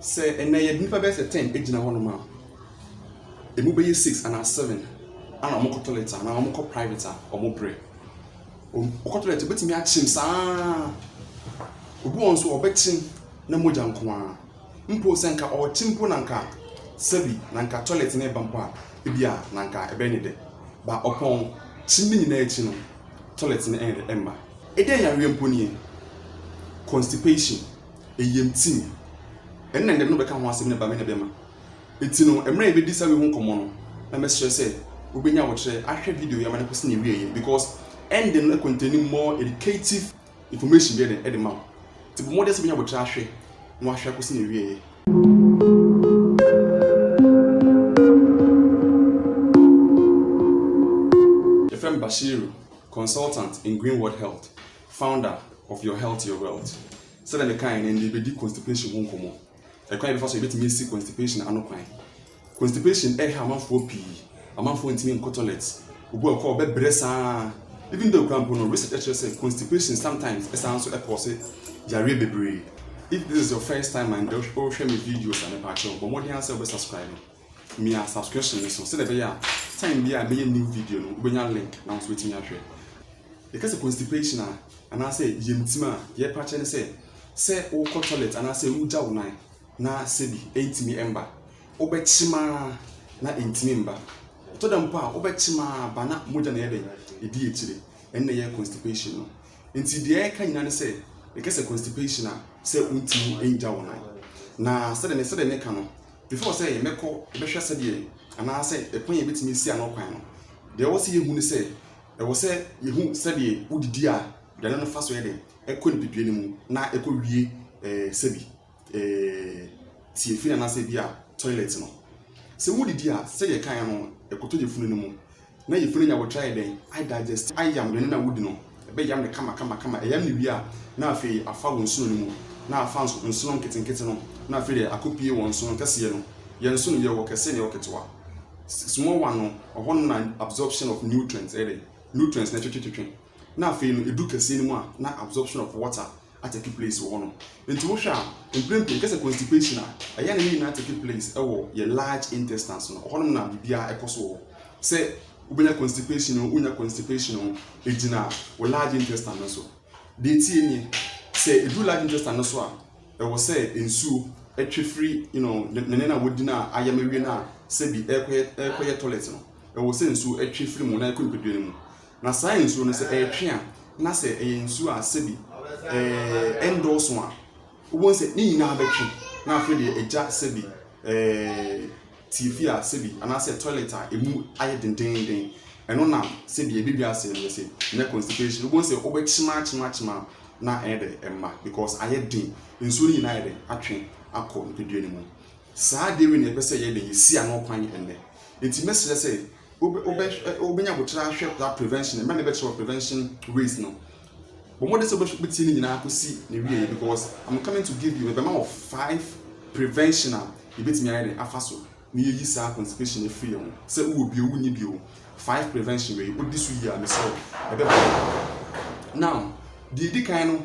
Say and nay nipa be say 10 ejina ho no ma. Emu be 6 and 7 ana omo toilet ana omo private omo bre. Omo toilet betimi achim saa. Obu won so obetim na moja nko a. Mpo se nka o chimpo na nka sebi na nka toilet na eba mpo a ebia na nka ebe ni de. Ba opon chimbi nyina echi no toilet na emba. Eden ya mpo ni constipation eyemtim. Enne ndem no beka ho asem ne ba me na bema. Eti no emre e be di sawe hu komo no na me say obenya wo kire ahwe video ya mane kwese na wiye because ending no contain more educative information there than edema. Ti bo modest benya wo kire ahwe no ahwe kwese na wiye. FM Bashiru, consultant in Greenwood Health, founder of Your Health Your Wealth. So that the kind and they be constipation won komo. E kan be fa so e betimi see constipation anokwan. Constipation amanfo pii. Amanfo ntimi nko toilet. Obu e ko be bresa. Even though cramp no research actually say constipation sometimes is also a cause diarrhea bebre. If this is your first time and don't share my videos and about you, but more than answer be subscribe. Me a subscription so that be ya time be a new video no ubenya link na so wetin ya hwe. Because constipation and I say yemtima ye patch ne say o ko toilet and I say uja unai na sebi entimi emba obechima na entimi emba to dem pa obechima ba na moja na yede edi etire enne ye constipation no enti de e ka nyina ne say because constipation say untimi enja unai na say ne ka no before say meko behwe say de and say epon ye betimi si anokwan no de wo say yehu ne say e wo say yehu say de udidi a de no fa so yede ekọ ni bidwe ni mu na ekọ wie sebi tie fina na se bia toilet no se wudidi a se ye kan no ekoto je funu ni mu na ye funu nya wo try den I digest I yam den na wudi no be yam ne kama e yam ni wi a na afi afa won sunu ni mu na afa nsuno nketenkete no na afi de akopie won sunu kase no ye nsuno ye wo kase ne wo ketewa small one no oho na absorption of nutrients nutrients na twetwetwe na afi no edu kase ni mu a na absorption of water at take place one. Into Russia, in plain case of constipation, a young man take place your large intestines. On na bibia ekoso. Say ubenya constipation, ejina or large intestine so. The tea say do large intestine so. I was say in su free, nanena woodina, I am a winner, say be air toilet. I was saying so free mona could be doing. Na science when say air na say in su a sebi. Endorse one. Who say ni na betri na afre de eja sebi TV a sebi and I say toilet emu aye den eno na sebi e bibia say no say na constipation who say obechima na ede emma because aye den nso ni na ede atwe akọ mpedue ni mu saa de we na pese ye de yesi anokwan enne enti mesele say obenya botra hwe that prevention me na better prevention ways no. But what is about because I'm coming to give you a amount of 5 preventional bit me afaso me use constipation free say who be who need you 5 prevention way put this year myself now the kind of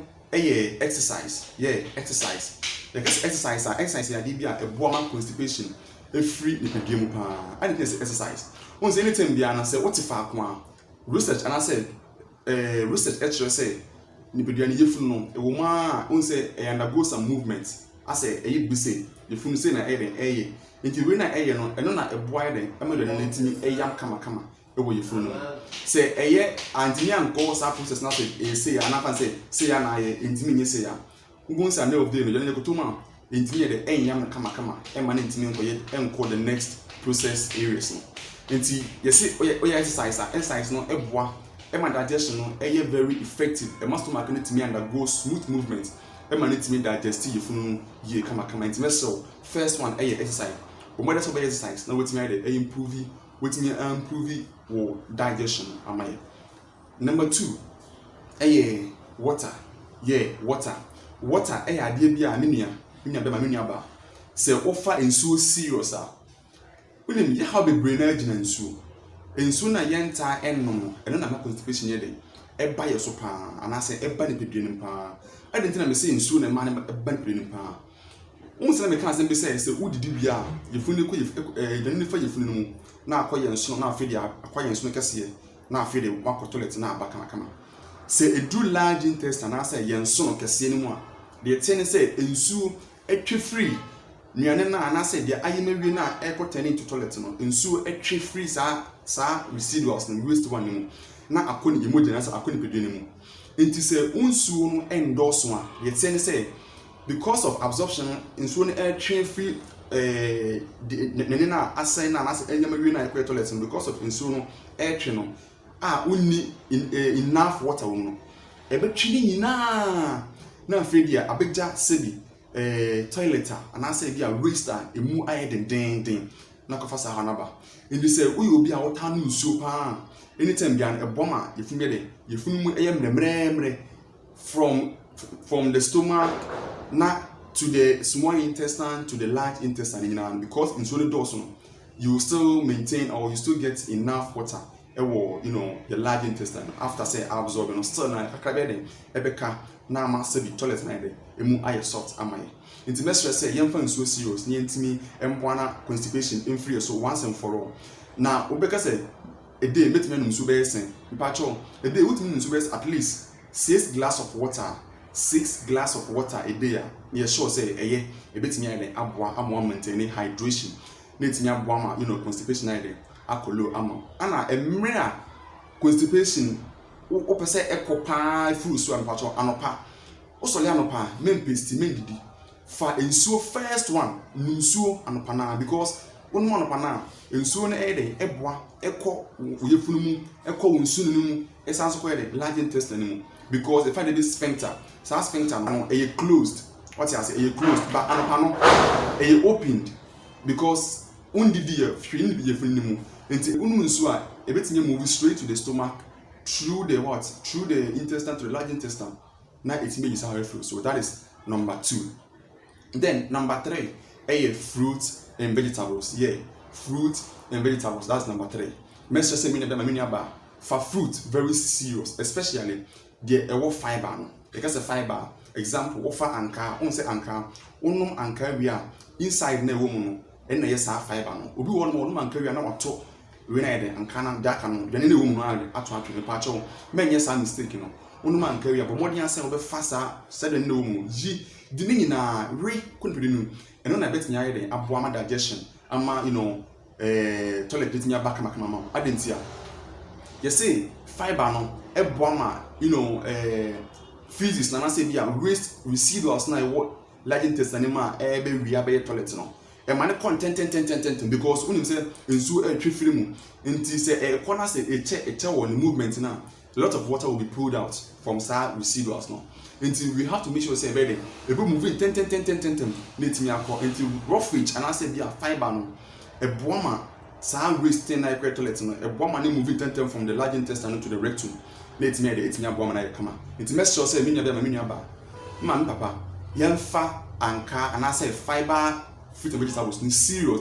exercise exercise because exercise ya dey a boama constipation free the pediem pa I didn't say exercise once anytime be an say what if akwa research and I said research actually say nipedia ni yefunu no e wo ma on say e undergo some movements ase e yebise yefunu say na eye nti we na eye no eno na eboa den amado na ntimi eyam kama e wo yefunu no say eye antini anko sa process na say e say anafa say ya na eye ntimi nye say ya ngun say na of day no je kotoma ntimi ye de eyam kama e ma na ntimi enko the next process areas no nti yesi oya exercise no eboa my digestion no very effective. A must make it me undergo smooth movement. Need me digest you from ye kama so first one exercise. But what that's exercise now with me improve digestion am I. Number 2 water. Water idea be a minia ba. Say offer in so serious we how be brain energy and so. Ensu na yenta ennom eno na constipation ye den e ba ye so pa ana se e ba ne pedue nim pa I didn't na me say ensu na ma ne ba ne pedue nim pa Unse me kan asem be say udidi bia yefunu ko yefunu fa yefunu mu na akoye nso na afede akoye nso kese na afede wakọ toilet na aba kama say edu large intestine na say yenso no kese ni mu a de tene say ensu etwe free nuane na na say de ayemewie na ekotani into toilet no ensu etwe free sa residuals na waste one ni mu na akoni emoji na say akoni pedwe ni mu enti say unsu no endorse a de tene say because of absorption nsuo no air free na assign na enyamawi na ekwe toilet because of nsuo no air no unni enough water wo no ebetwi nyina na afedia abegja sebi toilet ana say bia waste emu aye den na kofa sa hanaba ndi say uyi obi a wota no nsuo pa anytime bia eboma yefunu de yefunu mu eye mremre from the stomach na to the small intestine to the large intestine, because in solid dose you still maintain or you still get enough water the large intestine after say absorbing still na kakabede ebeka na ma se bi toilet na ede emu aye soft amaye nti mestre say yemfa nsuo serious ni ntimi emboana constipation in free so once and for all na obeka say a day metime nsuo be sen mpacho a day utimi nsuo be at least 6 glass of water 6 glass of water a day. Yeah, sure say a bit me I'm maintaining hydration. Need me abwa constipation ide akolo ama. Ana a mere constipation o say echo pa food so anpacho anopa. O so le anopa men paste men didi. Fa ensuo first one nsuo anopa na because onu anopa na ensuo na ide eboa ekọ oyefunu mu ekọ wonsu nu mu esanso ko ide large intestine mu because if I did this sphincter no a closed what you say a closed but anopano a opened because undidi fini be yefuni mu enti unu nsu a ebetime move straight to the stomach through the intestine to the large intestine na it may how it flows. So that is number 2. Then number 3 a fruit and vegetables. Fruit and vegetables, that's number 3. Let's just say mini aba for fruit very serious, especially the fiber no because a fiber example offer anka on say anka onum anka wi a inside na wo mu no en na yes fiber no obi won mo onum anka wi na wato we na de anka na daka no dwane na wo mu no ato pa cho menye sa mistake no onum anka wi but modern say obe fasa said na wo mu yi di ni na re kunpedi nu eno na bet nya de aboa ma digestion ama toilet bit nya baka mama adentia you see fiber no eboama physics na say bia waste residuals na large intestine ma be wi abe toilet no e man content because unim say ensu atwi free mu nti say e corner say e che one movement na a lot of water will be pulled out from side residuals no until we have to make sure say be moving ten let me akọ until roughage and I say bia fiber no eboama sa waste na toilet no eboama na moving ten from the large intestine to the rectum. Let me it me aboma na kama it make sure say me aba man papa yemfa anka and I say fiber fruit and vegetables ni serious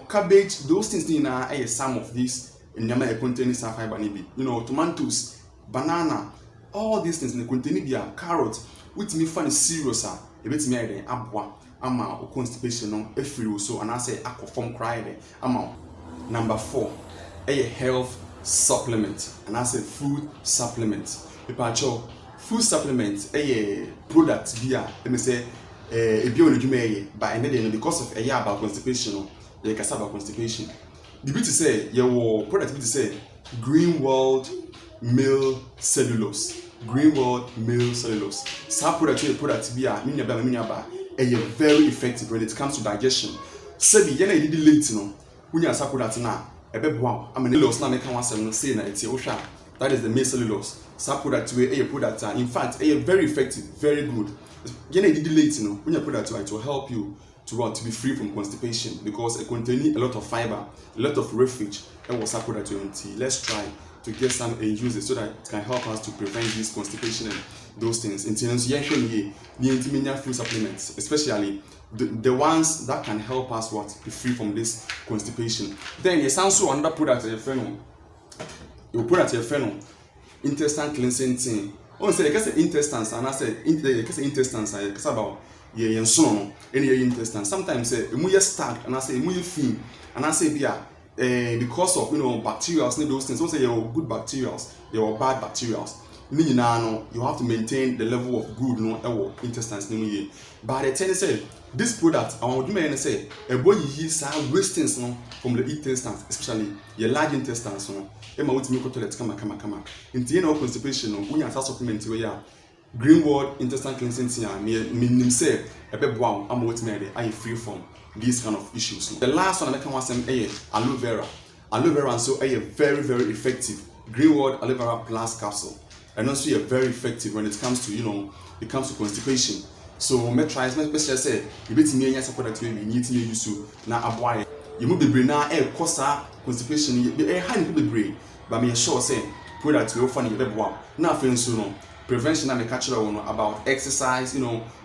cabbage those things na some of these in nyama contain some fiber ni bi tomatoes banana all these things they contain their carrot with me fun serious e bet me ide aboa ama constipation no efiri so and I say akofom cry de ama. Number 4 health supplement and I say food supplement. Food supplement product here let me say but because of about constipation about constipation the bit to say your product bit say Greenworld Meal Cellulose some product be very effective when it comes to digestion. Sebi yana did late no when you product na wow, I mean, cellulose. Now make one say na it's osha. That is the meal cellulose. Some product we a product. In fact, very effective, very good. You need late, when you put that it will help you to be free from constipation because it contains a lot of fiber, a lot of refuge. And what's up product 20? Let's try to get some and use it so that it can help us to prevent this constipation and those things. In terms of food supplements, especially the ones that can help us be free from this constipation. Then there's also another product you put at your friend intestine cleansing thing. Oh, say because intestines and I say intestines I about ye yen so no any ye intestine sometimes say emu ye stagnant and I say emu ye fin and I say bia because of bacteria those things. So say your good bacteria, your bad bacteria. You have to maintain the level of good intestines. But the thing is, this product, I want to say, a boy is wastings from the intestines, especially your large intestines. Emma would make toilet come. In constipation, we have supplement where Greenwood intestine cleansing meaning say a bit wow, I'm what made I free from these kind of issues. The last one I can was aloe vera. Aloe vera and so a very, very effective Greenwood aloe vera plus capsule. And also very effective when it comes to constipation. So me try especially say you bet me any product we need to use to na aboy. You move the brain na cause constipation high the brain, but me sure say product we offer you be wow. Now for no prevention and catch about exercise,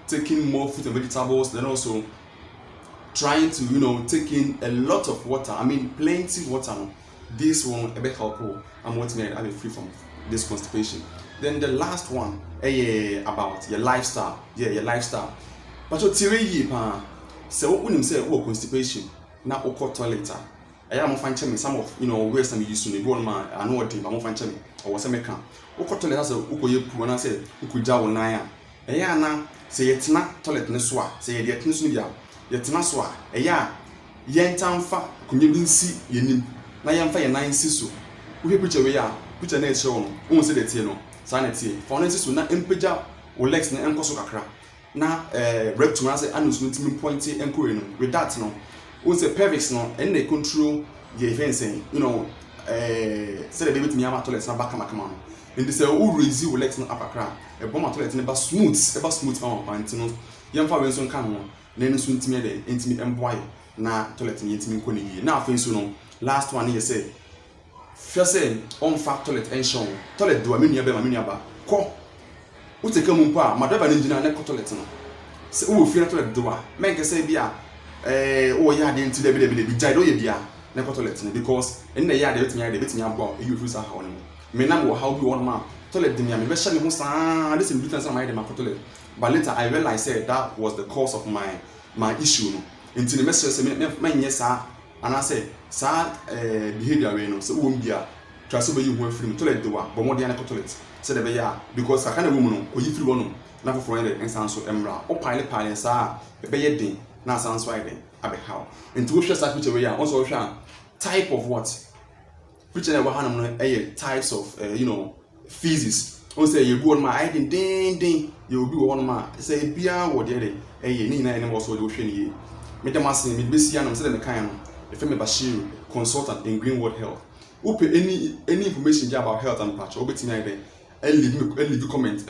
taking more fruit and vegetables, then also trying to take in a lot of water. I mean plenty water. This one a bit helpful. I'm what made I be free from this constipation. Then the last one about your lifestyle. Yeah, your lifestyle. But you tiri pa so when say constipation na okọ toilet I am find some of ways I'm used to go on my I know what I'm find me or say meka okọ toilet as ukoye pu na say ukuja wo nan a na say yetina toilet ne so a say ye yetina so bia yetina so a yentamfa kunye bi nsi yenim na yemfa ye nan si so wo picture we ya picture na e show no won say the tie no sanity for na so na empeja o legs na enkoso kakra na rectum na say anu so ntimi pointy enko no with that no won say pelvis no and they control the events say say the baby to me am toilet na back kama no and say o raise o legs na apakra e bomb toilet na ba smooth on pant no yemfa we so nka ho na enu so ntimi de ntimi emboy na toilet ni ntimi nko ni na afen so no last one here say first on fact toilet ension toilet do amenu ba ko uteka mu mpo a madaba na njina na toilet no se wo fi na toilet do a men ke say bia o ya de nti de bi jai do ye bia na toilet no because en na ya de betimi abo e you free sa ha no me na mo how be one man toilet de me be sha me ho sa this in difference my de my toilet but later I realized that was the cause of my issue no nti ne message say me nye sa and I say sa behavior we no so wo mbia try so be you ho free toilet do a bo mo de na toilet say de be ya because aka na wo mu no oyi free wono na foforo de ensanso emra o pile sa be ye den na sanso ai den abe how nti wo hwe sa picture we ya also hwe type of what picture na wo hanam no types of feces on say you go on my ai den you be one ma say bia wo de ni na ene mo so de wo hwe ni me dem asen me be sia no say de kan no if me Bashir consultant in Greenwood Health ope any information about health and patch obetimi ai den leave comment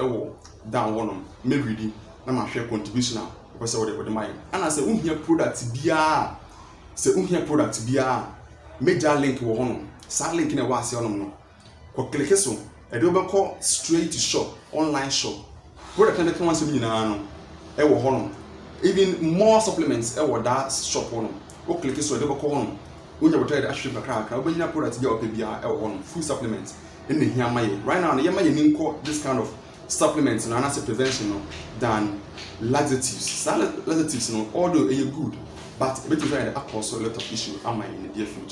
down one me read na ma share contribution because what the mind and I say unhia product bia major link wo hono sa link na wa ase hono no ko click so e do be call straight to shop online shop product na kan wansem nyina no wo hono even more supplements that shop hono o click so e do be call hono unya botai da ahwe kakra o benya product bia o pe bia hono food supplements in the here right now the yama this kind of supplements and as a prevention than laxatives. Laxatives although are good, but a bit of a lot of issue am I in the near future.